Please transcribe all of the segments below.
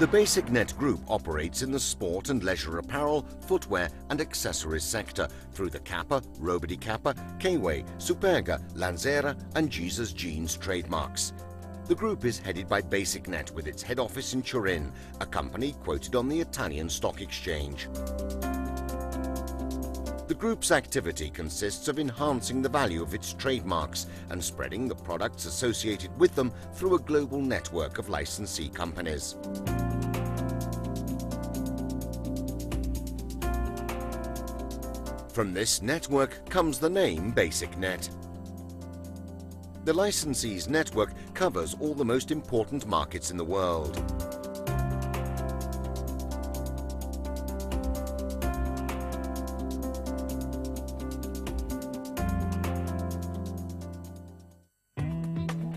The BasicNet Group operates in the sport and leisure apparel, footwear and accessories sector through the Kappa, Robidi Kappa, K-Way, Superga, Lanzera and Jesus Jeans trademarks. The group is headed by BasicNet with its head office in Turin, a company quoted on the Italian stock exchange. The group's activity consists of enhancing the value of its trademarks and spreading the products associated with them through a global network of licensee companies. From this network comes the name BasicNet. The licensees network covers all the most important markets in the world.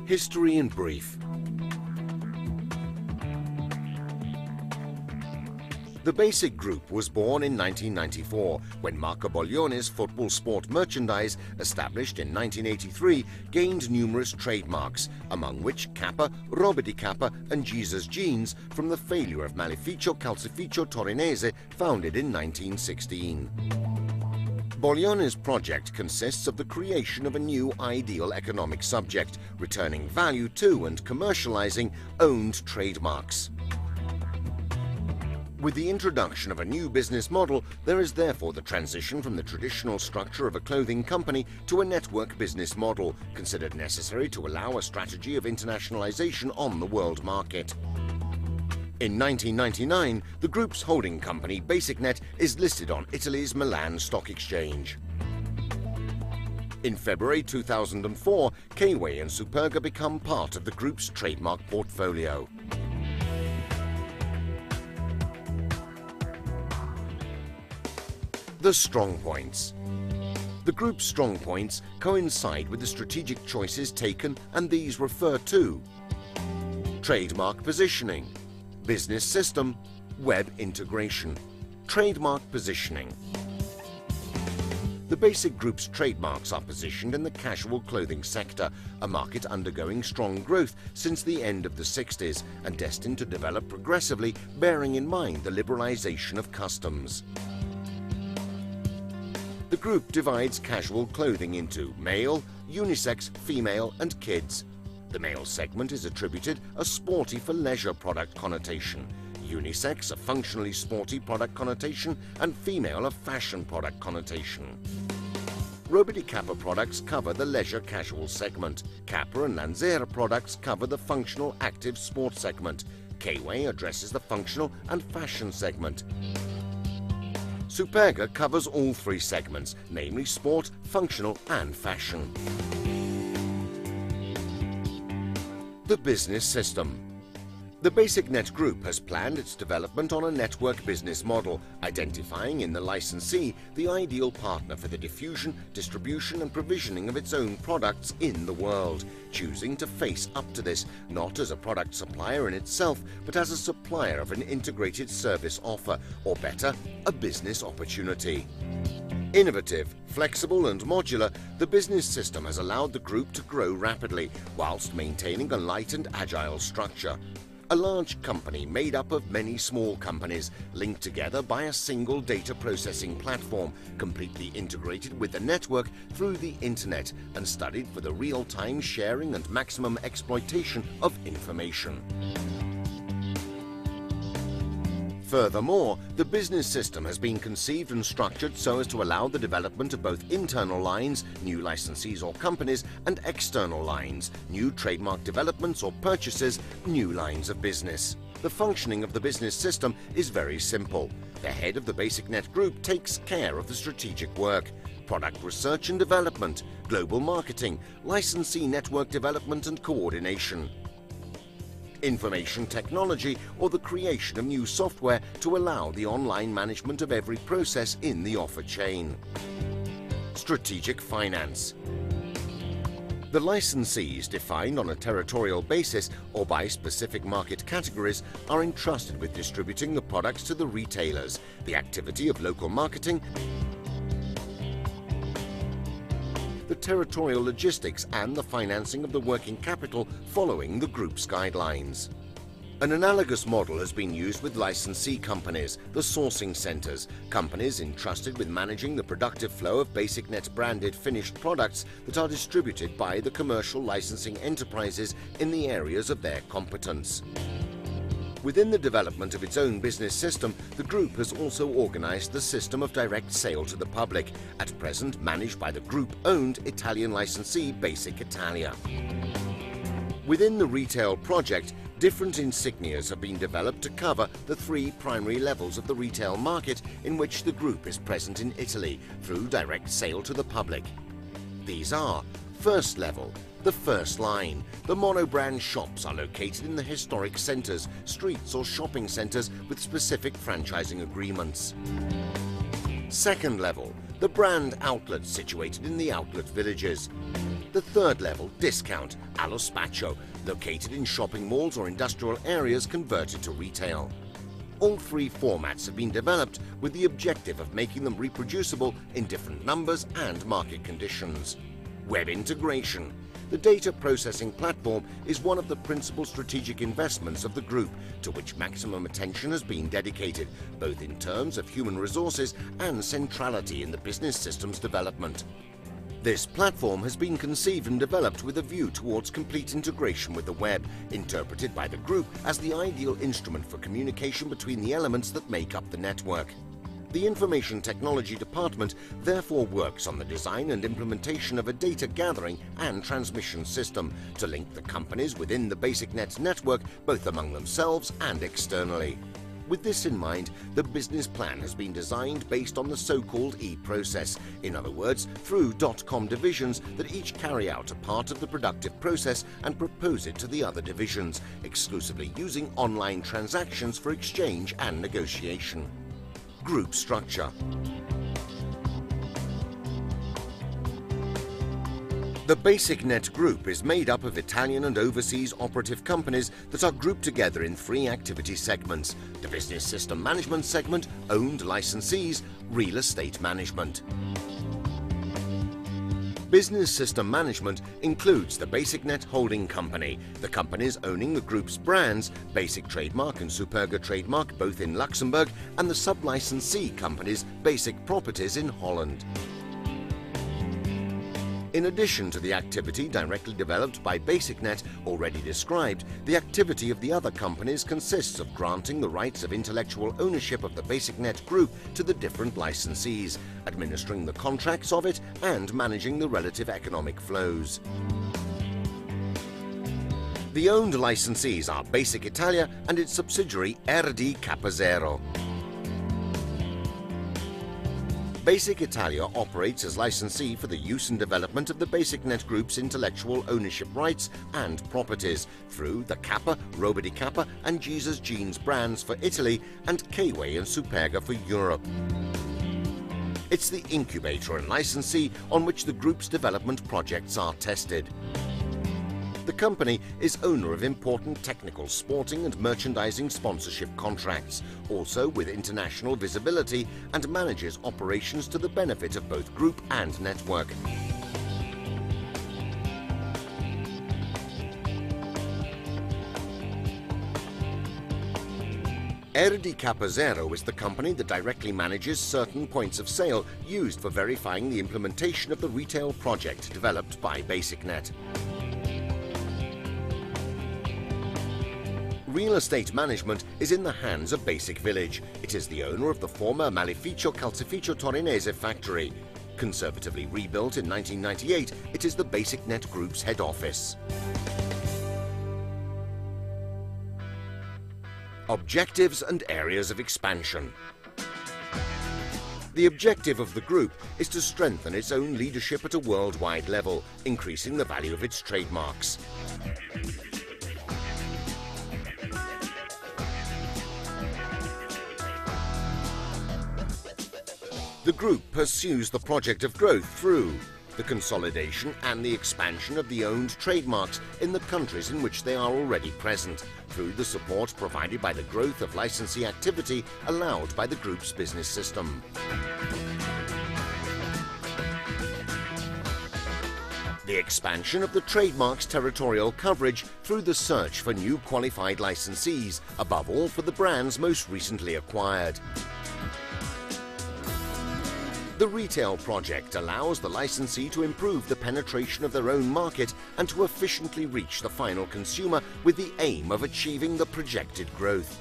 History in brief. The Basic Group was born in 1994 when Marco Boglione's football sport merchandise, established in 1983, gained numerous trademarks, among which Kappa, Robidi Kappa and Jesus Jeans from the failure of Maleficio Calcificio Torinese, founded in 1916. Boglione's project consists of the creation of a new ideal economic subject, returning value to and commercializing owned trademarks. With the introduction of a new business model, there is therefore the transition from the traditional structure of a clothing company to a network business model, considered necessary to allow a strategy of internationalization on the world market. In 1999, the group's holding company, BasicNet, is listed on Italy's Milan Stock Exchange. In February 2004, K-Way and Superga become part of the group's trademark portfolio. The strong points. The group's strong points coincide with the strategic choices taken, and these refer to trademark positioning, business system, web integration. Trademark positioning. The Basic Group's trademarks are positioned in the casual clothing sector, a market undergoing strong growth since the end of the 60s and destined to develop progressively, bearing in mind the liberalization of customs. The group divides casual clothing into male, unisex, female and kids. The male segment is attributed a sporty for leisure product connotation, unisex a functionally sporty product connotation and female a fashion product connotation. Robidi Kappa products cover the leisure casual segment. Kappa and Lanzera products cover the functional active sport segment. K-Way addresses the functional and fashion segment. Superga covers all three segments, namely sport, functional and fashion. The business system. The BasicNet Group has planned its development on a network business model, identifying in the licensee the ideal partner for the diffusion, distribution and provisioning of its own products in the world, choosing to face up to this not as a product supplier in itself, but as a supplier of an integrated service offer, or better, a business opportunity. Innovative, flexible and modular, the business system has allowed the group to grow rapidly, whilst maintaining a light and agile structure. A large company made up of many small companies, linked together by a single data processing platform, completely integrated with the network through the internet and studied for the real-time sharing and maximum exploitation of information. Furthermore, the business system has been conceived and structured so as to allow the development of both internal lines, new licensees or companies, and external lines, new trademark developments or purchases, new lines of business. The functioning of the business system is very simple. The head of the BasicNet Group takes care of the strategic work, product research and development, global marketing, licensee network development and coordination, information technology, or the creation of new software to allow the online management of every process in the offer chain. Strategic finance. The licensees, defined on a territorial basis or by specific market categories, are entrusted with distributing the products to the retailers, the activity of local marketing, the territorial logistics and the financing of the working capital following the group's guidelines. An analogous model has been used with licensee companies, the sourcing centers, companies entrusted with managing the productive flow of BasicNet branded finished products that are distributed by the commercial licensing enterprises in the areas of their competence. Within the development of its own business system, the group has also organized the system of direct sale to the public, at present managed by the group-owned Italian licensee Basic Italia. Within the retail project, different insignias have been developed to cover the three primary levels of the retail market in which the group is present in Italy through direct sale to the public. These are: first level, the first line. The monobrand shops are located in the historic centres, streets or shopping centres with specific franchising agreements. Second level, the brand outlets situated in the outlet villages. The third level, discount, allo spaccio, located in shopping malls or industrial areas converted to retail. All three formats have been developed with the objective of making them reproducible in different numbers and market conditions. Web integration. The data processing platform is one of the principal strategic investments of the group, to which maximum attention has been dedicated, both in terms of human resources and centrality in the business systems development. This platform has been conceived and developed with a view towards complete integration with the web, interpreted by the group as the ideal instrument for communication between the elements that make up the network. The Information Technology Department therefore works on the design and implementation of a data gathering and transmission system to link the companies within the BasicNet network both among themselves and externally. With this in mind, the business plan has been designed based on the so-called e-process, in other words, through .com divisions that each carry out a part of the productive process and propose it to the other divisions, exclusively using online transactions for exchange and negotiation. Group structure. The BasicNet Group is made up of Italian and overseas operative companies that are grouped together in three activity segments: the Business System Management segment, owned licensees, real estate management. Business System Management includes the BasicNet Holding Company, the companies owning the group's brands, Basic Trademark and Superga Trademark, both in Luxembourg, and the sub-licensee companies, Basic Properties in Holland. In addition to the activity directly developed by BasicNet already described, the activity of the other companies consists of granting the rights of intellectual ownership of the BasicNet Group to the different licensees, administering the contracts of it, and managing the relative economic flows. The owned licensees are Basic Italia and its subsidiary RD Capozero. Basic Italia operates as licensee for the use and development of the BasicNet Group's intellectual ownership rights and properties through the Kappa, Roba di Kappa and Jesus Jeans brands for Italy and K-Way and Superga for Europe. It's the incubator and licensee on which the group's development projects are tested. The company is owner of important technical, sporting and merchandising sponsorship contracts, also with international visibility, and manages operations to the benefit of both group and network. RD Capozero is the company that directly manages certain points of sale used for verifying the implementation of the retail project developed by BasicNet. Real estate management is in the hands of Basic Village. It is the owner of the former Maleficio Calcificio Torinese factory. Conservatively rebuilt in 1998, it is the BasicNet Group's head office. Objectives and areas of expansion. The objective of the group is to strengthen its own leadership at a worldwide level, increasing the value of its trademarks. The group pursues the project of growth through the consolidation and the expansion of the owned trademarks in the countries in which they are already present, through the support provided by the growth of licensee activity allowed by the group's business system. The expansion of the trademark's territorial coverage through the search for new qualified licensees, above all for the brands most recently acquired. The retail project allows the licensee to improve the penetration of their own market and to efficiently reach the final consumer with the aim of achieving the projected growth.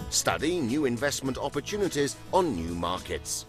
Study new investment opportunities on new markets.